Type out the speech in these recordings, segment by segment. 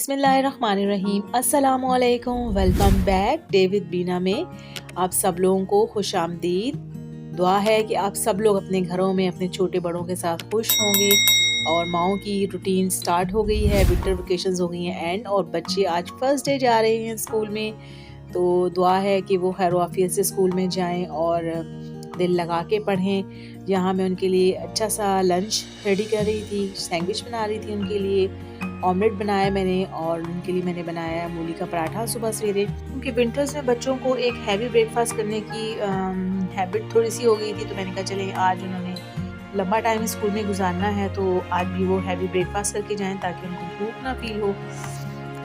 बिस्मिल्लाहिर्रहमानिर्रहीम, अस्सलामुअलैकुम। Welcome back day with बीना में आप सब लोगों को खुश आमदीद। दुआ है कि आप सब लोग अपने घरों में अपने छोटे बड़ों के साथ खुश होंगे। और माओं की रूटीन स्टार्ट हो गई है, विंटर वेकेशंस हो गई हैं एंड, और बच्चे आज फर्स्ट डे जा रहे हैं स्कूल में। तो दुआ है कि वो खैर आफियत से स्कूल में जाएं और दिल लगा के पढ़ें। यहाँ मैं उनके लिए अच्छा सा लंच रेडी कर रही थी, सैंडविच बना रही थी उनके लिए, ऑमलेट बनाया मैंने, और उनके लिए मैंने बनाया मूली का पराठा सुबह सवेरे। क्योंकि विंटर्स में बच्चों को एक हैवी ब्रेकफास्ट करने की हैबिट थोड़ी सी हो गई थी, तो मैंने कहा चले आज उन्होंने लंबा टाइम स्कूल में गुजारना है तो आज भी वो हैवी ब्रेकफास्ट करके जाएं ताकि उनको भूख ना फील हो।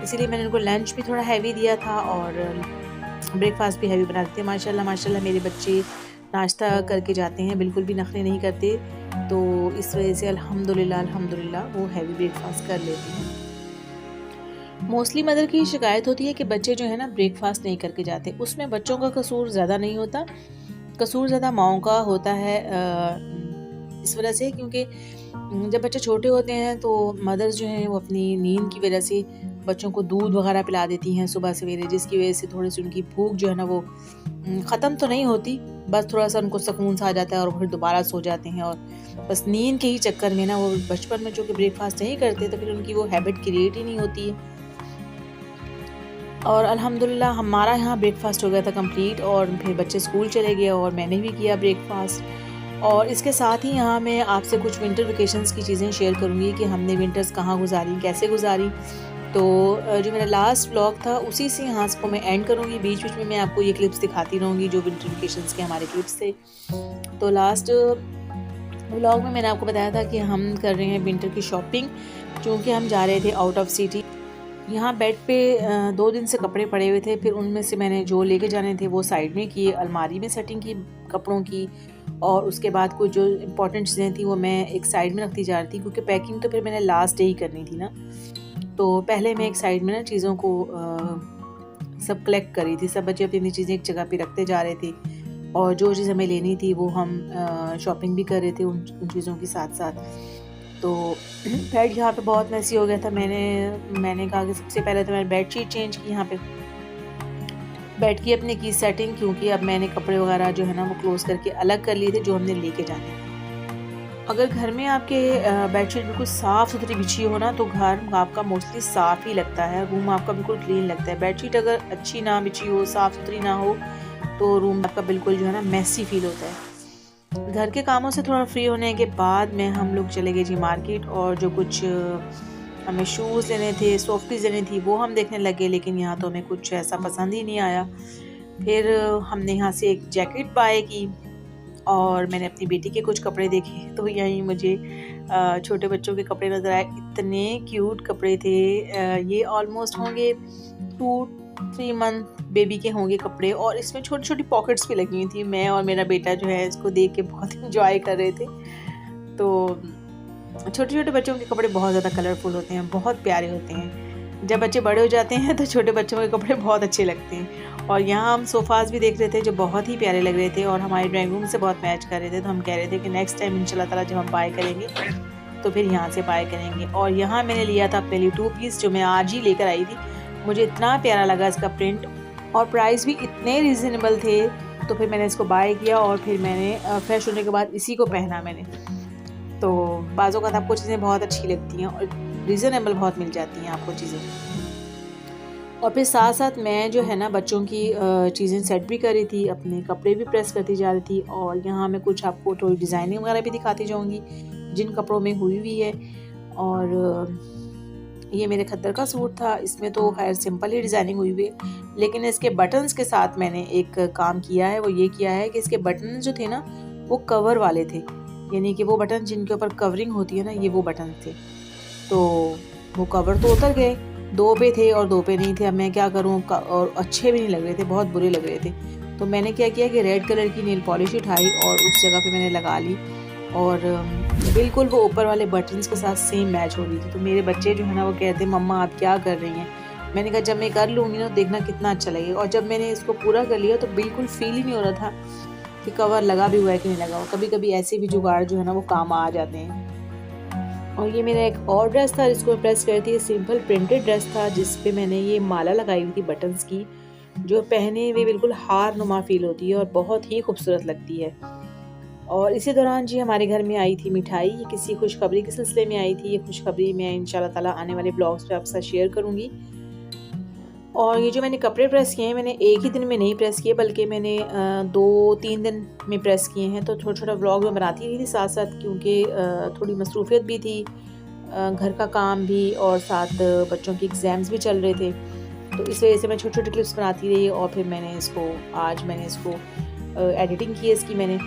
इसीलिए मैंने उनको लंच भी थोड़ा हैवी दिया था और ब्रेकफास्ट भी हैवी बना देते हैं। माशाल्लाह माशाल्लाह मेरे बच्चे नाश्ता करके जाते हैं, बिल्कुल भी नखरे नहीं करते, तो इस वजह से अल्हम्दुलिल्लाह वो हैवी ब्रेकफास्ट कर लेते हैं। मोस्टली मदर की शिकायत होती है कि बच्चे जो है ना ब्रेकफास्ट नहीं करके जाते। उसमें बच्चों का कसूर ज़्यादा नहीं होता, कसूर ज़्यादा माओं का होता है। इस वजह से क्योंकि जब बच्चे छोटे होते हैं तो मदर्स जो हैं वो अपनी नींद की वजह से बच्चों को दूध वगैरह पिला देती हैं सुबह सवेरे, जिसकी वजह से थोड़ी सी उनकी भूख जो है ना वो ख़त्म तो नहीं होती, बस थोड़ा सा उनको सुकून सा आ जाता है और फिर दोबारा सो जाते हैं। और बस नींद के ही चक्कर में ना वो बचपन में जो कि ब्रेकफास्ट नहीं करते तो फिर उनकी वो हैबिट क्रिएट ही नहीं होती है। और अल्हम्दुलिल्लाह हमारा यहाँ ब्रेकफास्ट हो गया था कंप्लीट और फिर बच्चे स्कूल चले गए और मैंने भी किया ब्रेकफास्ट। और इसके साथ ही यहाँ मैं आपसे कुछ विंटर वेकेशंस की चीज़ें शेयर करूँगी कि हमने विंटर्स कहाँ गुजारी, कैसे गुजारी। तो जो मेरा लास्ट व्लॉग था उसी से यहाँ को मैं एंड करूँगी। बीच बीच में मैं आपको ये क्लिप्स दिखाती रहूँगी जो विंटर वेकेशंस के हमारे क्लिप्स थे। तो लास्ट व्लॉग में मैंने आपको बताया था कि हम कर रहे हैं विंटर की शॉपिंग, क्योंकि हम जा रहे थे आउट ऑफ सिटी। यहाँ बेड पे 2 दिन से कपड़े पड़े हुए थे, फिर उनमें से मैंने जो लेके जाने थे वो साइड में किए, अलमारी में सेटिंग की कपड़ों की, और उसके बाद कुछ जो इम्पोर्टेंट चीज़ें थी वो मैं एक साइड में रखती जा रही थी, क्योंकि पैकिंग तो फिर मैंने लास्ट डे ही करनी थी ना। तो पहले मैं एक साइड में ना चीज़ों को सब कलेक्ट करी थी, सब बच्चे अपनी चीज़ें एक जगह पे रखते जा रहे थे और जो चीज़ हमें लेनी थी वो हम शॉपिंग भी कर रहे थे उन चीज़ों के साथ साथ। तो बेड यहाँ पे बहुत मैसी हो गया था। मैंने कहा कि सबसे पहले तो मैंने बेड शीट चेंज की, यहाँ पे बेड की अपने की सेटिंग, क्योंकि अब मैंने कपड़े वगैरह जो है ना वो क्लोज करके अलग कर लिए थे जो हमने लेके जाने थे। अगर घर में आपके बेडशीट बिल्कुल साफ़ सुथरी बिछी हो ना तो घर आपका मोस्टली साफ़ ही लगता है, रूम आपका बिल्कुल क्लीन लगता है। बेडशीट अगर अच्छी ना बिछी हो, साफ़ सुथरी ना हो, तो रूम आपका बिल्कुल जो है ना मैसी फील होता है। घर के कामों से थोड़ा फ्री होने के बाद में हम लोग चले गए जी मार्केट, और जो कुछ हमें शूज़ लेने थे, सॉफ्टीज़ लेनी थी वो हम देखने लगे, लेकिन यहाँ तो हमें कुछ ऐसा पसंद ही नहीं आया। फिर हमने यहाँ से एक जैकेट बाय की और मैंने अपनी बेटी के कुछ कपड़े देखे, तो यहीं मुझे छोटे बच्चों के कपड़े नज़र आए। इतने क्यूट कपड़े थे, ये ऑलमोस्ट होंगे 2-3 मंथ बेबी के होंगे कपड़े, और इसमें छोटी छोटी पॉकेट्स भी लगी हुई थी। मैं और मेरा बेटा जो है इसको देख के बहुत इंजॉय कर रहे थे। तो छोटे छोटे बच्चों के कपड़े बहुत ज़्यादा कलरफुल होते हैं, बहुत प्यारे होते हैं। जब बच्चे बड़े हो जाते हैं तो छोटे बच्चों के कपड़े बहुत अच्छे लगते हैं। और यहाँ हम सोफ़ाज़ भी देख रहे थे जो बहुत ही प्यारे लग रहे थे और हमारे ड्राइंग रूम से बहुत मैच कर रहे थे, तो हम कह रहे थे कि नेक्स्ट टाइम इंशाल्लाह ताला जब हम बाय करेंगे तो फिर यहाँ से बाय करेंगे। और यहाँ मैंने लिया था अपने लिए 2 पीस जो मैं आज ही लेकर आई थी। मुझे इतना प्यारा लगा इसका प्रिंट और प्राइस भी इतने रीज़नेबल थे, तो फिर मैंने इसको बाय किया और फिर मैंने फ्रेश होने के बाद इसी को पहना मैंने। तो बाज़ों का आपको चीज़ें बहुत अच्छी लगती हैं और रीज़नेबल बहुत मिल जाती हैं आपको चीज़ें। और फिर साथ साथ मैं जो है ना बच्चों की चीज़ें सेट भी कर रही थी, अपने कपड़े भी प्रेस करती जा रही थी, और यहाँ मैं कुछ आपको थोड़ी डिज़ाइनिंग वगैरह भी दिखाती जाऊँगी जिन कपड़ों में हुई हुई है। और ये मेरे खद्दर का सूट था, इसमें तो खैर सिंपल ही डिज़ाइनिंग हुई हुई है, लेकिन इसके बटन्स के साथ मैंने एक काम किया है, वो ये किया है कि इसके बटन जो थे ना वो कवर वाले थे, यानी कि वो बटन जिनके ऊपर कवरिंग होती है ना, ये वो बटन थे। तो वो कवर तो उतर गए, 2 पे थे और 2 पे नहीं थे। अब मैं क्या करूँ, और अच्छे भी नहीं लग रहे थे, बहुत बुरे लग रहे थे। तो मैंने क्या किया कि रेड कलर की नेल पॉलिश उठाई और उस जगह पे मैंने लगा ली, और बिल्कुल वो ऊपर वाले बटन्स के साथ सेम मैच हो रही थी। तो मेरे बच्चे जो है ना वो कहते मम्मा आप क्या कर रही हैं। मैंने कहा जब मैं कर लूँगी ना देखना कितना अच्छा लगेगा। और जब मैंने इसको पूरा कर लिया तो बिल्कुल फील ही नहीं हो रहा था कि कवर लगा भी हुआ है कि नहीं लगा हुआ। कभी कभी ऐसे भी जुगाड़ जो है ना वो काम आ जाते हैं। और ये मेरा एक और ड्रेस था जिसको मैं प्रेस करती थी, सिंपल प्रिंटेड ड्रेस था जिस पे मैंने ये माला लगाई हुई थी बटन्स की, जो पहने हुए बिल्कुल हार नुमा फील होती है और बहुत ही खूबसूरत लगती है। और इसी दौरान जी हमारे घर में आई थी मिठाई, ये किसी खुशखबरी के सिलसिले में आई थी। ये खुशखबरी मैं इंशाल्लाह ताला आने वाले ब्लॉग्स पे आपके साथ शेयर करूँगी। और ये जो मैंने कपड़े प्रेस किए हैं, मैंने एक ही दिन में नहीं प्रेस किए, बल्कि मैंने 2-3 दिन में प्रेस किए हैं। तो छोटा-छोटा व्लॉग मैं बनाती रही थी साथ-साथ, क्योंकि थोड़ी मसरूफियत भी थी, घर का काम भी, और साथ बच्चों की एग्ज़ाम्स भी चल रहे थे। तो इस वजह से मैं छोटे-छोटे क्लिप्स बनाती रही और फिर आज मैंने इसको एडिटिंग की है इसकी मैंने।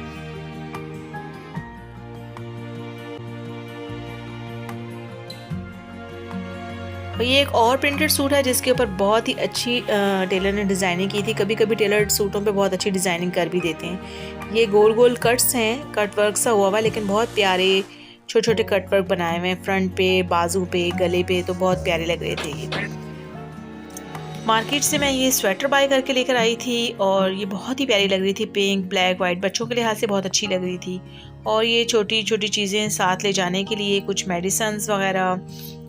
और ये एक और प्रिंटेड सूट है जिसके ऊपर बहुत ही अच्छी टेलर ने डिज़ाइनिंग की थी। कभी कभी टेलर सूटों पे बहुत अच्छी डिज़ाइनिंग कर भी देते हैं। ये गोल गोल कट्स हैं, कट वर्क सा हुआ हुआ, लेकिन बहुत प्यारे छोटे छोटे कट वर्क बनाए हुए हैं फ्रंट पे, बाजू पे, गले पे, तो बहुत प्यारे लग रहे थे ये। मार्केट से मैं ये स्वेटर बाय करके लेकर आई थी और ये बहुत ही प्यारी लग रही थी, पिंक, ब्लैक, वाइट, बच्चों के लिहाज से बहुत अच्छी लग रही थी। और ये छोटी छोटी चीज़ें साथ ले जाने के लिए, कुछ मेडिसन्स वगैरह,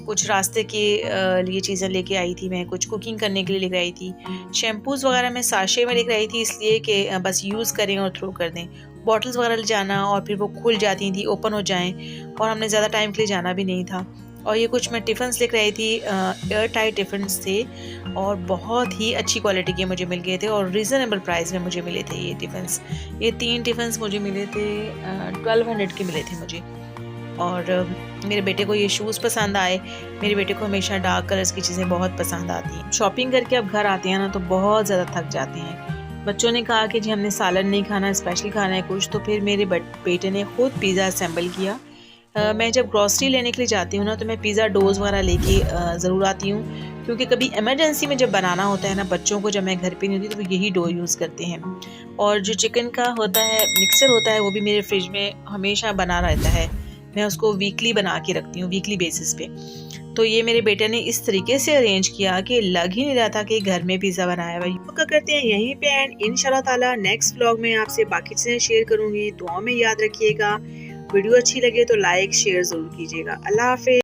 कुछ रास्ते के लिए चीज़ें लेके आई थी मैं, कुछ कुकिंग करने के लिए लेकर आई थी। शैम्पूज़ वगैरह मैं साशे में लेकर आई थी, इसलिए कि बस यूज़ करें और थ्रो कर दें। बॉटल्स वगैरह ले जाना और फिर वो खुल जाती थी, ओपन हो जाएं, और हमने ज़्यादा टाइम के लिए जाना भी नहीं था। और ये कुछ मैं टिफ़िन्स लेकर आई थी, एयर टाइट टिफ़िन्स थे और बहुत ही अच्छी क्वालिटी के मुझे मिल गए थे और रीज़नेबल प्राइस में मुझे मिले थे ये टिफ़िन्स। ये 3 टिफ़िन्स मुझे मिले थे, 1200 के मिले थे मुझे। और मेरे बेटे को ये शूज़ पसंद आए। मेरे बेटे को हमेशा डार्क कलर्स की चीज़ें बहुत पसंद आती हैं। शॉपिंग करके अब घर आते हैं ना तो बहुत ज़्यादा थक जाते हैं। बच्चों ने कहा कि जी हमने सालन नहीं खाना, स्पेशल खाना है कुछ, तो फिर मेरे बेटे ने खुद पिज़्ज़ा असेंबल किया। मैं जब ग्रॉसरी लेने के लिए जाती हूँ ना तो मैं पिज़्ज़ा डोज़ वगैरह लेके ज़रूर आती हूँ, क्योंकि कभी इमरजेंसी में जब बनाना होता है ना बच्चों को, जब मैं घर पे नहीं होती तो वो यही डो यूज़ करते हैं। और जो चिकन का होता है मिक्सर होता है, वो भी मेरे फ्रिज में हमेशा बना रहता है। मैं उसको वीकली बना के रखती हूँ, वीकली बेसिस पे। तो ये मेरे बेटे ने इस तरीके से अरेंज किया कि लग ही नहीं रहा था कि घर में पिज़्ज़ा बनाया हुआ। पक्का करते हैं यहीं पे एंड, इंशाल्लाह ताला नेक्स्ट व्लॉग में आपसे बाकी चीज़ें शेयर करूँगी। दुआ में याद रखिएगा। वीडियो अच्छी लगे तो लाइक शेयर ज़रूर कीजिएगा। अल्लाह हाफ़िज़।